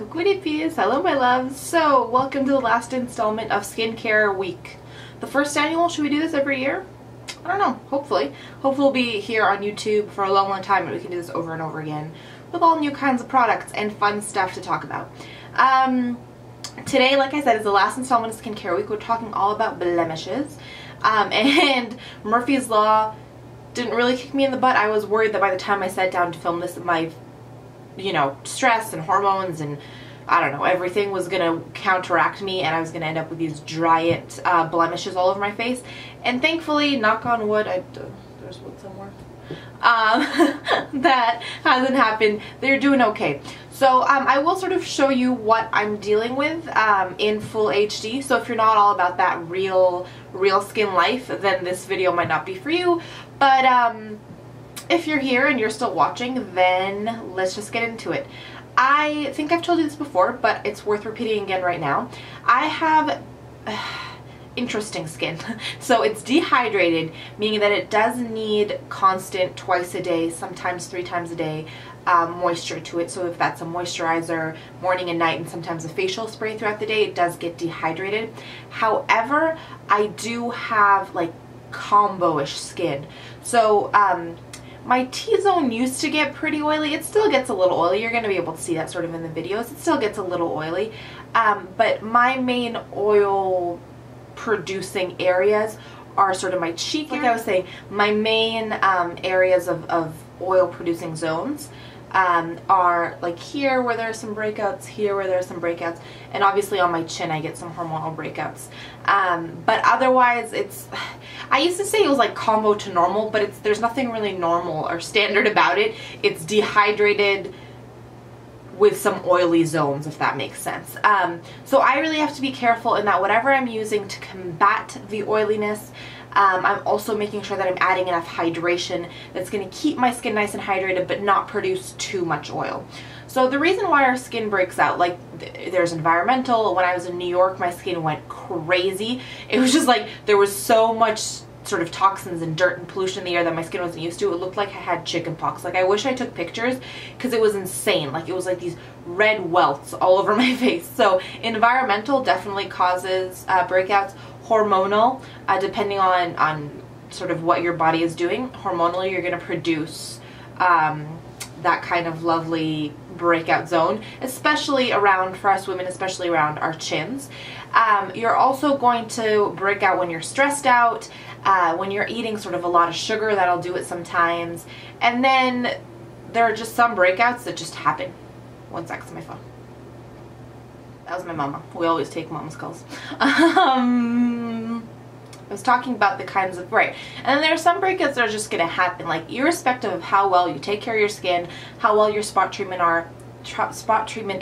Calgary Place. Hello my loves. So welcome to the last installment of Skincare Week. The first annual. Should we do this every year? I don't know. Hopefully. Hopefully we'll be here on YouTube for a long time and we can do this over and over again with all new kinds of products and fun stuff to talk about. Today, like I said, is the last installment of Skincare Week. We're talking all about blemishes. And Murphy's Law didn't really kick me in the butt. I was worried that by the time I sat down to film this, my stress and hormones and I don't know, everything was gonna counteract me and I was gonna end up with these giant blemishes all over my face. And thankfully, knock on wood, there's wood somewhere, that hasn't happened. They're doing okay. So I will sort of show you what I'm dealing with in full HD. So if you're not all about that real skin life, then this video might not be for you. But if you're here and you're still watching, then let's just get into it. I think I've told you this before, but it's worth repeating again right now. I have interesting skin. So it's dehydrated, meaning that it does need constant twice a day, sometimes 3 times a day, moisture to it. So if that's a moisturizer morning and night and sometimes a facial spray throughout the day, it does get dehydrated. However, I do have like combo-ish skin. So my T-zone used to get pretty oily. It still gets a little oily. You're going to be able to see that sort of in the videos. It still gets a little oily. But my main oil producing areas are sort of my cheek. Like I was saying, my main areas of oil producing zones are like here where there are some breakouts, here where there are some breakouts, and obviously on my chin I get some hormonal breakouts. But otherwise I used to say it was like combo to normal, but there's nothing really normal or standard about it. It's dehydrated with some oily zones, if that makes sense. So I really have to be careful in that whatever I'm using to combat the oiliness, I'm also making sure that I'm adding enough hydration that's going to keep my skin nice and hydrated but not produce too much oil. So the reason why our skin breaks out, like there's environmental. When I was in New York, my skin went crazy. It was just like there was so much sort of toxins and dirt and pollution in the air that my skin wasn't used to. It looked like I had chicken pox. Like I wish I took pictures because it was insane. Like it was like these red welts all over my face. So environmental definitely causes breakouts. Hormonal, depending on sort of what your body is doing, hormonally you're going to produce that kind of lovely breakout zone, especially around, for us women, especially around our chins. You're also going to break out when you're stressed out, when you're eating sort of a lot of sugar. That'll do it sometimes. And then there are just some breakouts that just happen. One sec, it's my phone. That was my mama. We always take mama's calls. I was talking about the kinds of, right. And then there are some breakouts that are just going to happen, like irrespective of how well you take care of your skin, how well your spot treatment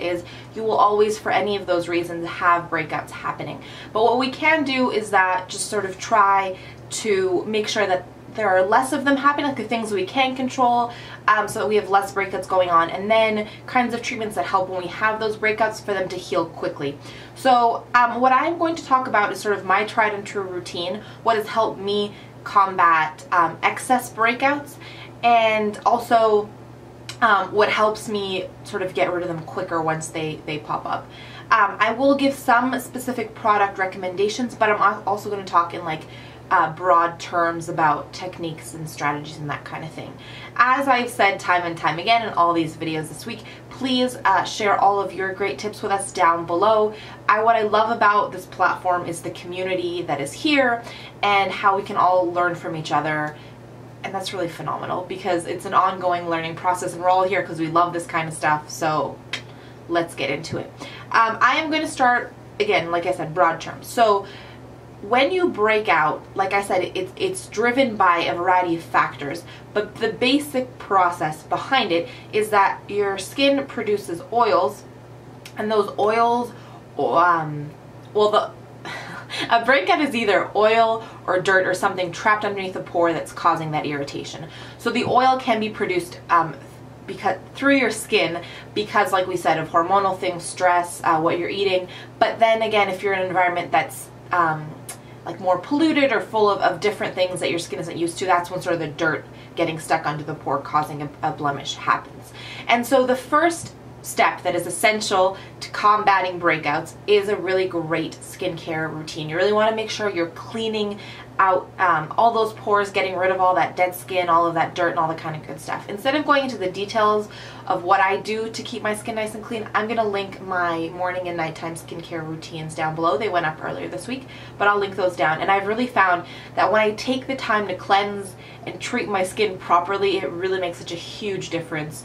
is, you will always, for any of those reasons, have breakouts happening. But what we can do is that just sort of try to make sure that there are less of them happening, like the things we can control, so that we have less breakouts going on, and then kinds of treatments that help when we have those breakouts for them to heal quickly. So what I'm going to talk about is sort of my tried and true routine, what has helped me combat excess breakouts, and also what helps me sort of get rid of them quicker once they pop up. I will give some specific product recommendations, but I'm also going to talk in like broad terms about techniques and strategies and that kind of thing. As I've said time and time again in all these videos this week, please share all of your great tips with us down below. What I love about this platform is the community that is here and how we can all learn from each other. And that's really phenomenal because it's an ongoing learning process and we're all here because we love this kind of stuff. So let's get into it. I am going to start, again, like I said, broad terms. So when you break out, like I said, it's driven by a variety of factors, but the basic process behind it is that your skin produces oils, and those oils, a breakout is either oil or dirt or something trapped underneath a pore that's causing that irritation. So the oil can be produced through your skin because, like we said, of hormonal things, stress, what you're eating. But then again, if you're in an environment that's like more polluted or full of different things that your skin isn't used to, that's when sort of the dirt getting stuck under the pore causing a blemish happens. And so the first step that is essential to combating breakouts is a really great skincare routine. You really want to make sure you're cleaning out all those pores, getting rid of all that dead skin, all of that dirt, and all the kind of good stuff. Instead of going into the details of what I do to keep my skin nice and clean, I'm going to link my morning and nighttime skincare routines down below. They went up earlier this week, but I'll link those down. And I've really found that when I take the time to cleanse and treat my skin properly, it really makes such a huge difference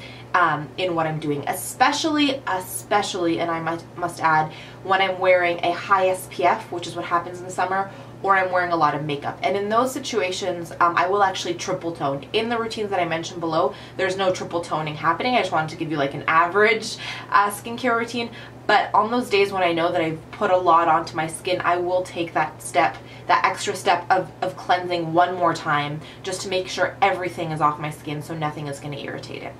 in what I'm doing, especially, and I must add, when I'm wearing a high SPF, which is what happens in the summer, or I'm wearing a lot of makeup. And in those situations, I will actually triple tone. In the routines that I mentioned below, there's no triple toning happening. I just wanted to give you like an average skincare routine. But on those days when I know that I've put a lot onto my skin, I will take that step, that extra step of cleansing one more time, just to make sure everything is off my skin so nothing is going to irritate it.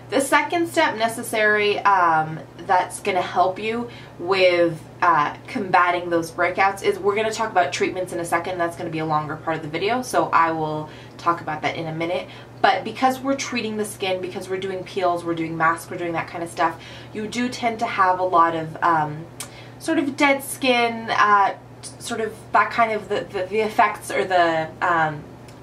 The second step necessary that's going to help you with combating those breakouts is, we're going to talk about treatments in a second. That's going to be a longer part of the video, so I will talk about that in a minute. But because we're treating the skin, because we're doing peels, we're doing masks, we're doing that kind of stuff, you do tend to have a lot of sort of dead skin, sort of that kind of the effects or the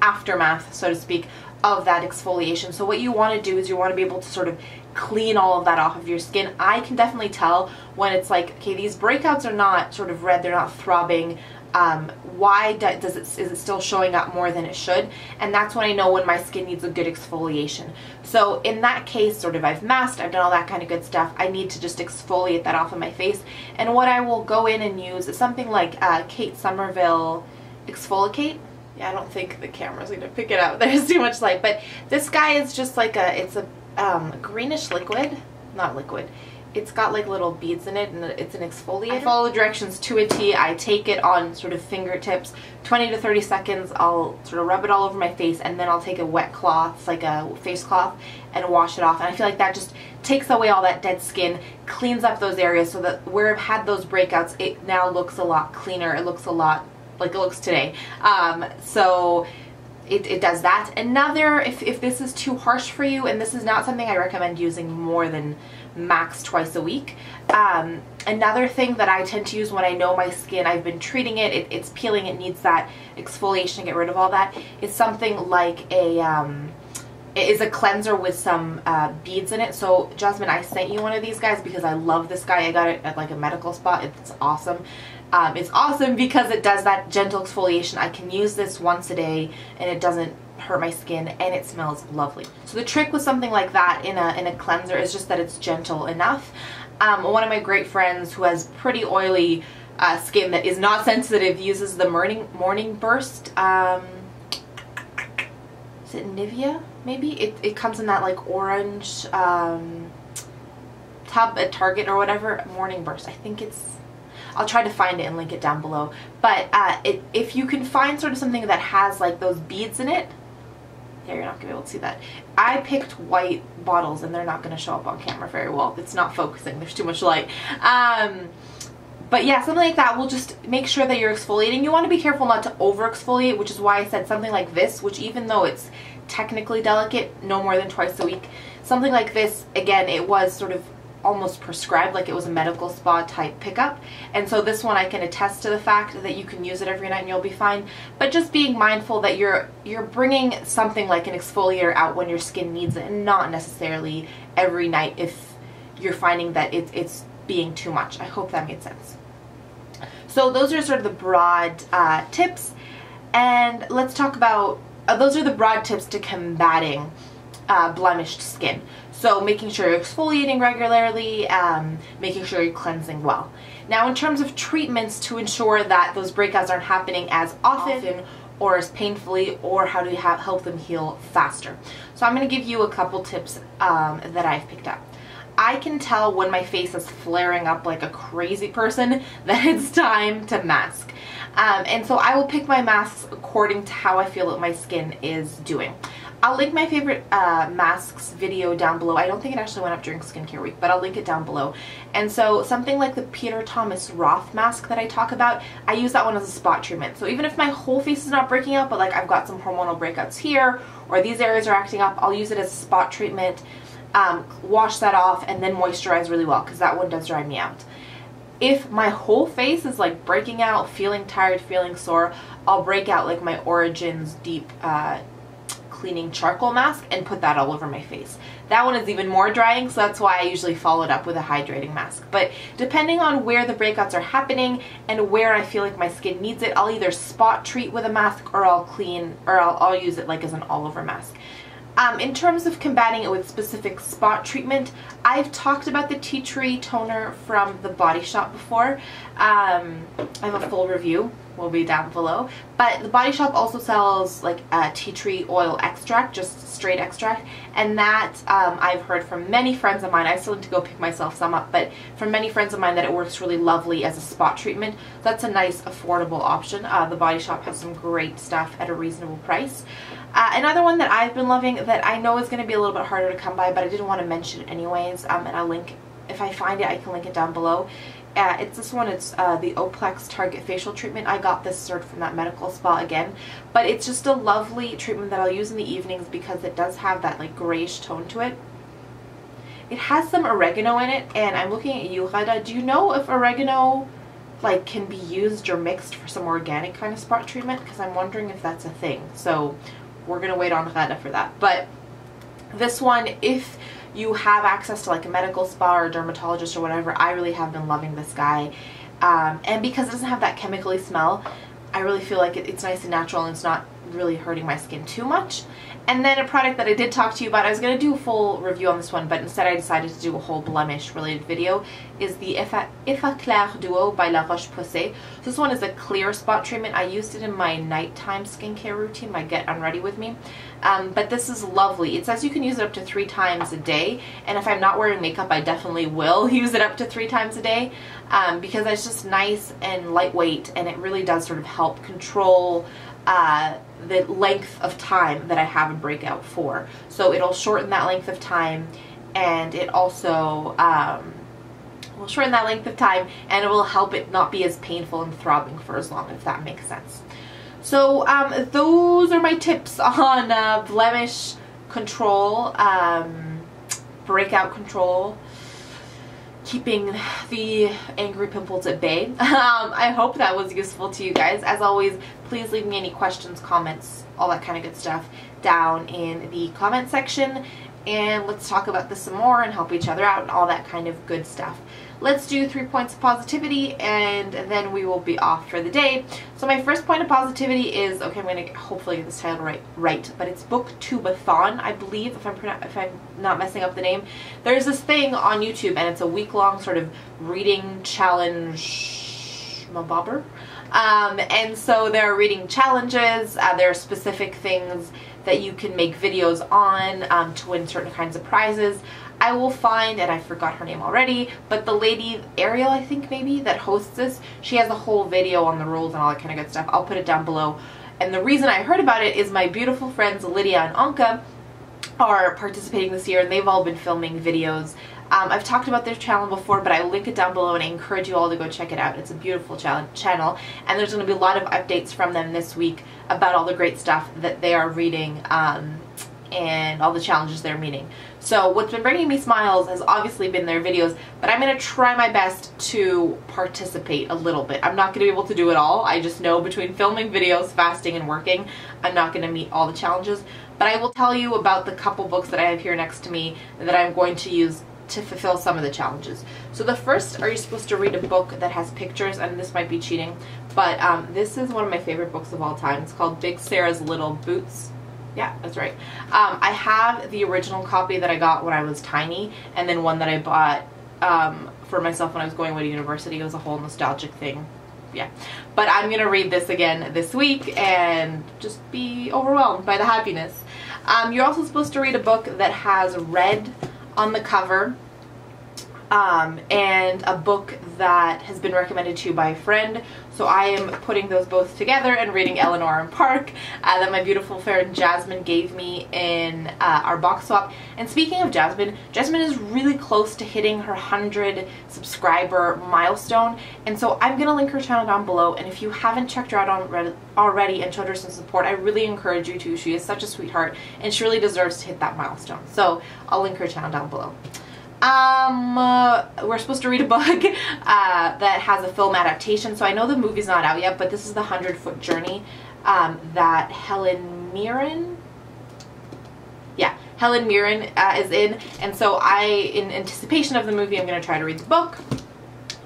aftermath, so to speak, of that exfoliation. So what you want to do is you want to be able to sort of clean all of that off of your skin. I can definitely tell when it's like, okay, these breakouts are not sort of red, they're not throbbing. Why is it still showing up more than it should? And that's when I know when my skin needs a good exfoliation. So in that case, sort of, I've masked, I've done all that kind of good stuff. I need to just exfoliate that off of my face. And what I will go in and use is something like Kate Somerville Exfoliate. Yeah, I don't think the camera's going to pick it up. There's too much light. But this guy is just like it's a greenish liquid. Not liquid. It's got like little beads in it, and it's an exfoliator. I follow the directions to a T. I take it on sort of fingertips, 20 to 30 seconds. I'll sort of rub it all over my face, and then I'll take a wet cloth, like a face cloth, and wash it off. And I feel like that just takes away all that dead skin, cleans up those areas so that where I've had those breakouts, it now looks a lot cleaner. It looks a lot like it looks today. So it does that. Another, if this is too harsh for you, and this is not something I recommend using more than max twice a week, another thing that I tend to use when I know my skin, I've been treating it, it's peeling, it needs that exfoliation to get rid of all that, is something like it is a cleanser with some beads in it. So Jasmine, I sent you one of these guys because I love this guy. I got it at like a medical spot. It's awesome. It's awesome because it does that gentle exfoliation. I can use this once a day and it doesn't hurt my skin, and it smells lovely. So the trick with something like that in a cleanser is just that it's gentle enough. One of my great friends who has pretty oily skin that is not sensitive uses the morning burst. Is it Nivea? Maybe it comes in that like orange tub at Target or whatever. Morning burst. I think it's. I'll try to find it and link it down below. But if you can find sort of something that has like those beads in it, yeah, you're not gonna be able to see that. I picked white bottles and they're not gonna show up on camera very well. It's not focusing. There's too much light. But yeah, something like that will just make sure that you're exfoliating. You want to be careful not to over exfoliate, which is why I said something like this, which even though it's technically delicate, no more than twice a week. Something like this, again, it was sort of almost prescribed, like it was a medical spa type pickup. And so this one I can attest to the fact that you can use it every night and you'll be fine. But just being mindful that you're bringing something like an exfoliator out when your skin needs it, and not necessarily every night if you're finding that it's being too much. I hope that made sense. So those are sort of the broad tips, and let's talk about those are the broad tips to combating blemished skin. So making sure you're exfoliating regularly, making sure you're cleansing well. Now in terms of treatments to ensure that those breakouts aren't happening as often or as painfully, or how do you help them heal faster. So I'm going to give you a couple tips that I've picked up. I can tell when my face is flaring up like a crazy person that it's time to mask. And so I will pick my masks according to how I feel that my skin is doing. I'll link my favorite masks video down below. I don't think it actually went up during skincare week, but I'll link it down below. And so something like the Peter Thomas Roth mask that I talk about, I use that one as a spot treatment. So even if my whole face is not breaking out, but like I've got some hormonal breakouts here, or these areas are acting up, I'll use it as a spot treatment. wash that off, and then moisturize really well, because that one does dry me out. If my whole face is like breaking out, feeling tired, feeling sore, I'll break out like my Origins Deep Cleaning Charcoal Mask and put that all over my face. That one is even more drying, so that's why I usually follow it up with a hydrating mask. But depending on where the breakouts are happening and where I feel like my skin needs it, I'll either spot treat with a mask, or I'll use it like as an all-over mask. In terms of combating it with specific spot treatment, I've talked about the tea tree toner from the Body Shop before. I have a full review, will be down below. But the Body Shop also sells like a tea tree oil extract, just straight extract, and that I've heard from many friends of mine. I still need to go pick myself some up, but from many friends of mine that it works really lovely as a spot treatment. That's a nice affordable option. The Body Shop has some great stuff at a reasonable price. Another one that I've been loving that I know is going to be a little bit harder to come by, but I didn't want to mention it anyways, and I'll link, if I find it, I can link it down below. It's this one, it's the Oplex Target Facial Treatment. I got this sort from that medical spa again, but it's just a lovely treatment that I'll use in the evenings because it does have that like grayish tone to it. It has some oregano in it, and I'm looking at you, Rada. Do you know if oregano like can be used or mixed for some organic kind of spot treatment? Because I'm wondering if that's a thing. So we're gonna wait on Rada for that. But this one, if you have access to like a medical spa or a dermatologist or whatever, I really have been loving this guy. And because it doesn't have that chemically smell, I really feel like it's nice and natural, and it's not really hurting my skin too much. And then a product that I did talk to you about, I was going to do a full review on this one, but instead I decided to do a whole Blemish related video, is the Clair Duo by La Roche-Posay. So this one is a clear spot treatment. I used it in my nighttime skincare routine, my Get Unready With Me. But this is lovely. It says you can use it up to 3 times a day, and if I'm not wearing makeup, I definitely will use it up to 3 times a day, because it's just nice and lightweight, and it really does sort of help control the length of time that I have a breakout for. So it'll shorten that length of time, and it also will shorten that length of time, and it will help it not be as painful and throbbing for as long, if that makes sense. So those are my tips on blemish control, breakout control, keeping the angry pimples at bay. I hope that was useful to you guys. As always, please leave me any questions, comments, all that kind of good stuff down in the comment section, and let's talk about this some more and help each other out and all that kind of good stuff. Let's do 3 points of positivity, and then we will be off for the day. So my first point of positivity is, okay, I'm going to hopefully get this title right, but it's Booktubeathon, I believe, if I'm not messing up the name. There's this thing on YouTube, and it's a week-long sort of reading challenge mabobber. And so there are reading challenges, there are specific things that you can make videos on to win certain kinds of prizes. I will find, and I forgot her name already, but the lady, Ariel I think maybe, that hosts this, she has a whole video on the rules and all that kind of good stuff. I'll put it down below. And the reason I heard about it is my beautiful friends Lydia and Anka are participating this year, and they've all been filming videos. I've talked about their channel before, but I will link it down below, and I encourage you all to go check it out. It's a beautiful channel, and there's going to be a lot of updates from them this week about all the great stuff that they are reading and all the challenges they're meeting. So what's been bringing me smiles has obviously been their videos, but I'm going to try my best to participate a little bit. I'm not going to be able to do it all. I just know between filming videos, fasting, and working, I'm not going to meet all the challenges. But I will tell you about the couple books that I have here next to me that I'm going to use to fulfill some of the challenges. So the first, are you supposed to read a book that has pictures, and this might be cheating, but this is one of my favorite books of all time. It's called Big Sarah's Little Boots. Yeah, that's right. I have the original copy that I got when I was tiny, and then one that I bought for myself when I was going away to university. It was a whole nostalgic thing. Yeah. But I'm going to read this again this week and just be overwhelmed by the happiness. You're also supposed to read a book that has red on the cover. and a book that has been recommended to you by a friend. So I am putting those both together and reading Eleanor and Park that my beautiful friend Jasmine gave me in our box swap. And speaking of Jasmine, Jasmine is really close to hitting her 100 subscriber milestone, and so I'm gonna link her channel down below, and if you haven't checked her out already and showed her some support, I really encourage you to. She is such a sweetheart and she really deserves to hit that milestone. So I'll link her channel down below. We're supposed to read a book that has a film adaptation. So I know the movie's not out yet, but this is the 100-Foot Journey that Helen Mirren is in. And so in anticipation of the movie, I'm going to try to read the book.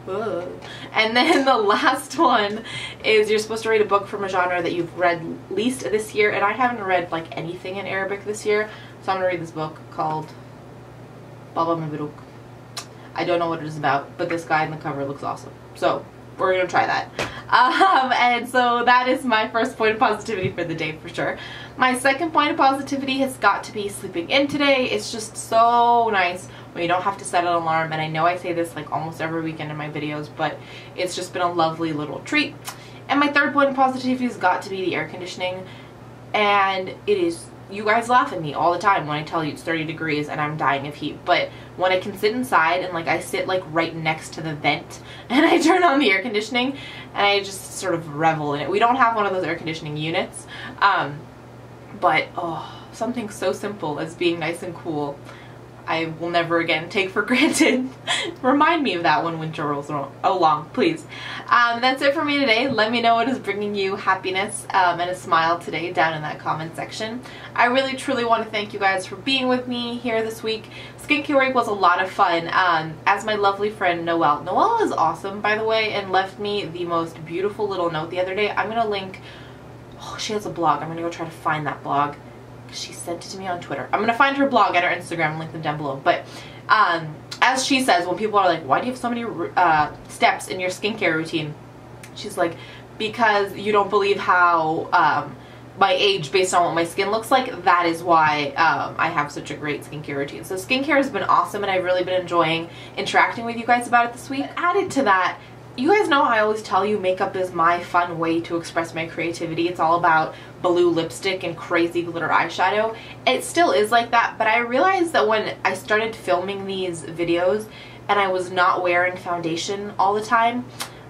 Whoa. And then the last one is you're supposed to read a book from a genre that you've read least this year, and I haven't read like anything in Arabic this year, so I'm going to read this book called Baba Mabruk. I don't know what it is about, but this guy in the cover looks awesome. So we're gonna try that. And so that is my first point of positivity for the day for sure. My second point of positivity has got to be sleeping in today. It's just so nice when you don't have to set an alarm, and I know I say this like almost every weekend in my videos, but it's just been a lovely little treat. And my third point of positivity has got to be the air conditioning, and it is, you guys laugh at me all the time when I tell you it's 30 degrees and I'm dying of heat, but when I can sit inside and like I sit like right next to the vent and I turn on the air conditioning and I just sort of revel in it. We don't have one of those air conditioning units, but oh, something so simple as being nice and cool, I will never again take for granted. Remind me of that when winter rolls along, please. That's it for me today. Let me know what is bringing you happiness and a smile today down in that comment section. I really truly want to thank you guys for being with me here this week. Skincare week was a lot of fun. As my lovely friend Noelle is awesome, by the way, and left me the most beautiful little note the other day. I'm going to link, oh, she has a blog. I'm going to go try to find that blog. She sent it to me on Twitter. I'm going to find her blog and her Instagram and link them down below. But as she says, when people are like, why do you have so many steps in your skincare routine? She's like, because you don't believe how my age based on what my skin looks like. That is why I have such a great skincare routine. So skincare has been awesome, and I've really been enjoying interacting with you guys about it this week. Added to that, you guys know I always tell you makeup is my fun way to express my creativity. It's all about blue lipstick and crazy glitter eyeshadow. It still is like that, but I realized that when I started filming these videos and I was not wearing foundation all the time,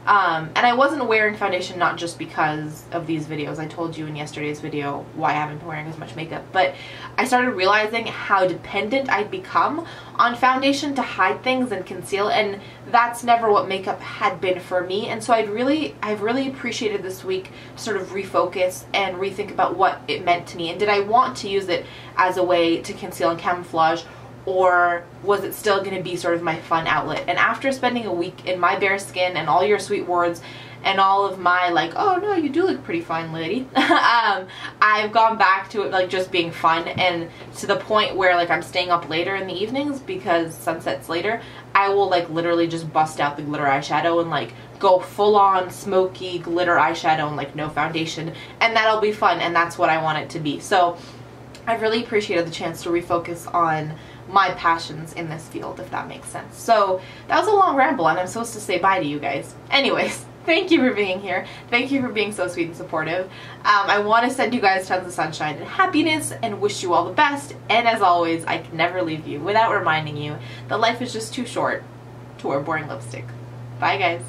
and I wasn't wearing foundation not just because of these videos. I told you in yesterday's video why I haven't been wearing as much makeup, but I started realizing how dependent I'd become on foundation to hide things and conceal, and that's never what makeup had been for me. And so I've really appreciated this week to sort of refocus and rethink about what it meant to me, and did I want to use it as a way to conceal and camouflage, or was it still going to be sort of my fun outlet? And after spending a week in my bare skin and all your sweet words and all of my like, oh no, you do look pretty fine, lady, I've gone back to it like just being fun, and to the point where like I'm staying up later in the evenings because sunset's later. I will like literally just bust out the glitter eyeshadow and like go full on smoky glitter eyeshadow and like no foundation, and that'll be fun, and that's what I want it to be. So I've really appreciated the chance to refocus on my passions in this field, if that makes sense. So that was a long ramble, and I'm supposed to say bye to you guys. Anyways, thank you for being here. Thank you for being so sweet and supportive. I want to send you guys tons of sunshine and happiness and wish you all the best. And as always, I can never leave you without reminding you that life is just too short to wear boring lipstick. Bye guys.